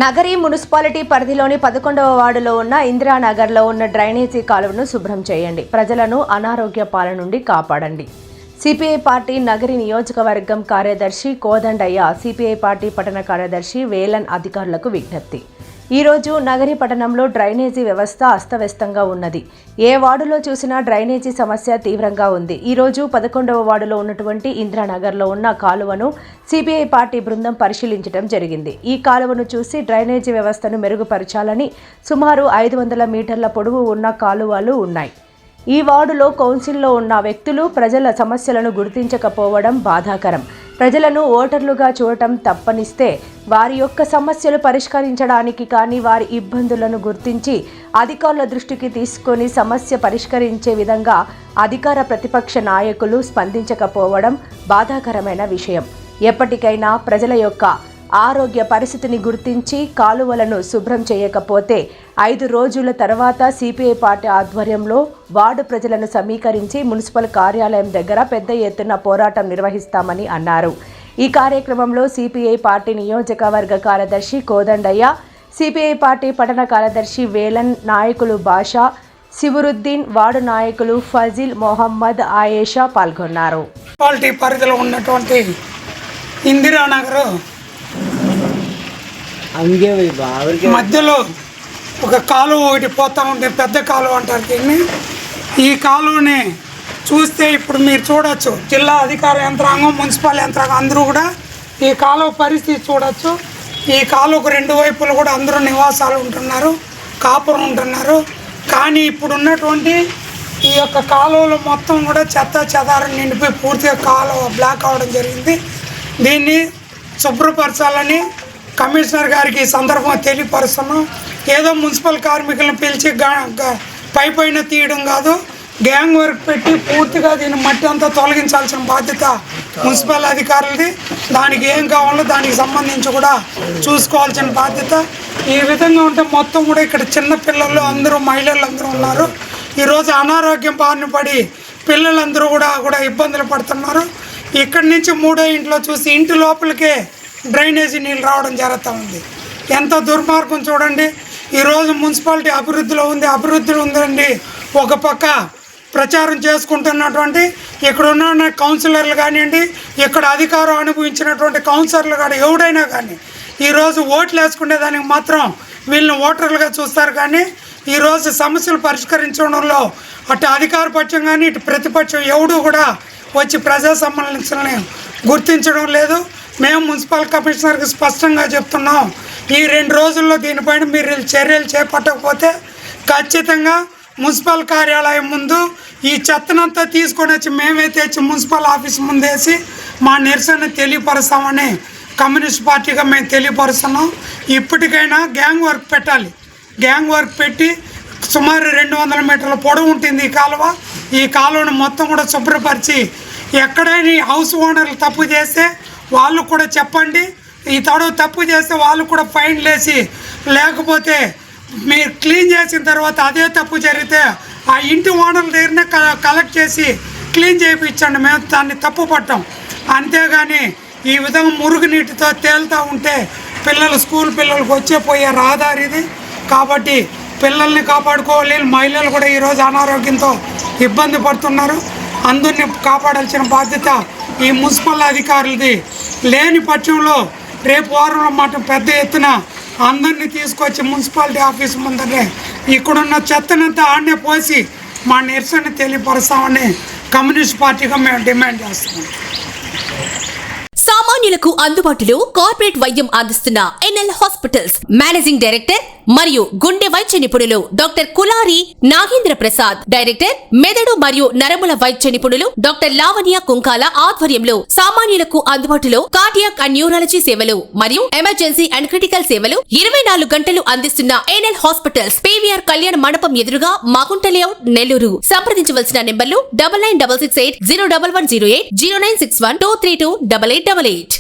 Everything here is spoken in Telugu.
నగరి మున్సిపాలిటీ పరిధిలోని 11వ వార్డులో ఉన్న ఇందిరానగర్లో ఉన్న డ్రైనేజీ కాలువను శుభ్రం చేయండి. ప్రజలను అనారోగ్య పాల నుండి కాపాడండి. సిపిఐ పార్టీ నగరి నియోజకవర్గం కార్యదర్శి కోదండయ్య, సిపిఐ పార్టీ పట్టణ కార్యదర్శి వేలన్ అధికారులకు విజ్ఞప్తి. ఈరోజు నగరి పట్టణంలో డ్రైనేజీ వ్యవస్థ అస్తవ్యస్తంగా ఉన్నది. ఏ వార్డులో చూసినా డ్రైనేజీ సమస్య తీవ్రంగా ఉంది. ఈరోజు 11వ వార్డులో ఉన్నటువంటి ఇందిరానగర్లో ఉన్న కాలువను సిపిఐ పార్టీ బృందం పరిశీలించడం జరిగింది. ఈ కాలువను చూసి డ్రైనేజీ వ్యవస్థను మెరుగుపరచాలని సుమారు 500 మీటర్ల పొడవు ఉన్న కాలువలు ఉన్నాయి. ఈ వార్డులో కౌన్సిల్లో ఉన్న వ్యక్తులు ప్రజల సమస్యలను గుర్తించకపోవడం బాధాకరం. ప్రజలను ఓటర్లుగా చూడటం తప్పనిస్తే వారి యొక్క సమస్యలు పరిష్కరించడానికి కానీ వారి ఇబ్బందులను గుర్తించి అధికారుల దృష్టికి తీసుకొని సమస్య పరిష్కరించే విధంగా అధికార ప్రతిపక్ష నాయకులు స్పందించకపోవడం బాధాకరమైన విషయం. ఎప్పటికైనా ప్రజల యొక్క ఆరోగ్య పరిస్థితిని గుర్తించి కాలువలను శుభ్రం చేయకపోతే 5 రోజుల తర్వాత సిపిఐ పార్టీ ఆధ్వర్యంలో వార్డు ప్రజలను సమీకరించి మున్సిపల్ కార్యాలయం దగ్గర పెద్ద ఎత్తున పోరాటం నిర్వహిస్తామని అన్నారు. ఈ కార్యక్రమంలో సిపిఐ పార్టీ నియోజకవర్గ కార్యదర్శి కోదండయ్య, సిపిఐ పార్టీ పట్టణ కార్యదర్శి వేలన్, నాయకులు బాషా, సిబురుద్దీన్, వార్డు నాయకులు ఫజిల్, మొహమ్మద్, ఆయేషా పాల్గొన్నారు. మున్సిపాలిటీ పరిధిలో ఉన్నటువంటి ఇందిరానగర్ మధ్యలో ఒక కాలువ ఒకటి పోతా ఉంటే పెద్ద కాలువ అంటారు దీన్ని. ఈ కాలువని చూస్తే ఇప్పుడు మీరు చూడొచ్చు, జిల్లా అధికార యంత్రాంగం, మున్సిపల్ యంత్రాంగం అందరూ కూడా ఈ కాలువ పరిస్థితి చూడొచ్చు. ఈ కాలువకు 2 వైపులు కూడా అందరూ నివాసాలు ఉంటున్నారు, కాపురం ఉంటున్నారు. కానీ ఇప్పుడు ఉన్నటువంటి ఈ యొక్క కాలువలు మొత్తం కూడా చెత్త చెదారం నిండిపోయి పూర్తిగా కాలువ బ్లాక్ అవ్వడం జరిగింది. దీన్ని శుభ్రపరచాలని కమిషనర్ గారికి ఈ సందర్భంగా తెలియపరుస్తున్నాం. ఏదో మున్సిపల్ కార్మికులను పిలిచి పైపైన తీయడం కాదు, గ్యాంగ్ వర్క్ పెట్టి పూర్తిగా దీన్ని మట్టి అంతా తొలగించాల్సిన బాధ్యత మున్సిపల్ అధికారులది. దానికి ఏం కావాలో దానికి సంబంధించి కూడా చూసుకోవాల్సిన బాధ్యత. ఈ విధంగా ఉంటే మొత్తం కూడా ఇక్కడ చిన్న పిల్లలు అందరూ, మహిళలు అందరూ ఉన్నారు. ఈరోజు అనారోగ్యం బారిన పడి పిల్లలందరూ కూడా ఇబ్బందులు పడుతున్నారు. ఇక్కడి నుంచి 3వ ఇంట్లో చూసి ఇంటి లోపలికే డ్రైనేజీ నీళ్ళు రావడం జరుగుతూ ఉంది. ఎంత దుర్మార్గం చూడండి. ఈరోజు మున్సిపాలిటీ అభివృద్ధిలో ఉందండి. ఒక పక్క ప్రచారం చేసుకుంటున్నటువంటి ఇక్కడ ఉన్న కౌన్సిలర్లు కానివ్వండి, ఇక్కడ అధికారం అనుభవించినటువంటి కౌన్సిలర్లు కానీ ఎవడైనా కానీ ఈరోజు ఓట్లు వేసుకునేదానికి మాత్రం వీళ్ళని ఓటర్లుగా చూస్తారు. కానీ ఈరోజు సమస్యలు పరిష్కరించడంలో అటు అధికార పక్షం కానీ ఇటు ప్రతిపక్షం ఎవడు కూడా వచ్చి ప్రజా సమస్యలని గుర్తించడం లేదు. మేము మున్సిపల్ కమిషనర్కి స్పష్టంగా చెప్తున్నాం, ఈ 2 రోజుల్లో దీనిపైన మీరు చర్యలు చేపట్టకపోతే ఖచ్చితంగా మున్సిపల్ కార్యాలయం ముందు ఈ చెత్తనంతా తీసుకొని వచ్చి మేమే తెచ్చి మున్సిపల్ ఆఫీస్ ముందేసి మా నిరసన తెలియపరుస్తామని కమ్యూనిస్ట్ పార్టీగా మేము తెలియపరుస్తున్నాం. ఇప్పటికైనా గ్యాంగ్ వర్క్ పెట్టాలి. గ్యాంగ్ వర్క్ పెట్టి సుమారు 200 మీటర్ల పొడవు ఉంటుంది ఈ కాలువ. ఈ కాలువను మొత్తం కూడా శుభ్రపరిచి ఎక్కడైనా హౌస్ ఓనర్లు తప్పు చేస్తే వాళ్ళు కూడా చెప్పండి. ఈ తప్పు చేస్తే వాళ్ళు కూడా ఫైన్లు వేసి, లేకపోతే మీరు క్లీన్ చేసిన తర్వాత అదే తప్పు జరిగితే ఆ ఇంటి ఓనర్ల దగ్గరనే కలెక్ట్ చేసి క్లీన్ చేయించండి. మేము దాన్ని తప్పు పట్టాం. అంతేగాని ఈ విధంగా మురుగునీటితో తేలుతూ ఉంటే స్కూల్ పిల్లలకు పోయే రహదారి ఇది. కాబట్టి పిల్లల్ని కాపాడుకోవాలి. మహిళలు కూడా ఈరోజు అనారోగ్యంతో ఇబ్బంది పడుతున్నారు. అందరినీ కాపాడాల్సిన బాధ్యత ఈ మున్సిపల్ అధికారులది. లేని పక్షంలో రేపు వారంలో మాట పెద్ద ఎత్తున అందరినీ తీసుకొచ్చి మున్సిపాలిటీ ఆఫీస్ ముందరే ఇక్కడున్న చెత్తనంతా ఆడనే పోసి మా నిరసన తెలియపరుస్తామని కమ్యూనిస్ట్ పార్టీగా మేము డిమాండ్ చేస్తున్నాం. సామాన్యులకు అందుబాటులో కార్పొరేట్ వైద్యం అందిస్తున్న ఎన్ఎల్ హాస్పిటల్స్ మేనేజింగ్ డైరెక్టర్ మరియు గుండె వైద్య నిపుణులు డాక్టర్ కులారి నాగేంద్ర ప్రసాద్, డైరెక్టర్ మెదడు మరియు నరముల వైద్య నిపుణులు డాక్టర్ లావణ్య కుంకాల ఆధ్వర్యంలో సామాన్యులకు అందుబాటులో కార్డియాక్ అండ్ న్యూరాలజీ సేవలు మరియు ఎమర్జెన్సీ అండ్ క్రిటికల్ సేవలు 24 గంటలు అందిస్తున్న ఎన్ఎల్ హాస్పిటల్స్ పీవీఆర్ కళ్యాణ మండపం ఎదురుగా మాగుంట లేఅవుట్, నెల్లూరు. సంప్రదించవలసిన నెంబర్లు 9966801108, 0961232888.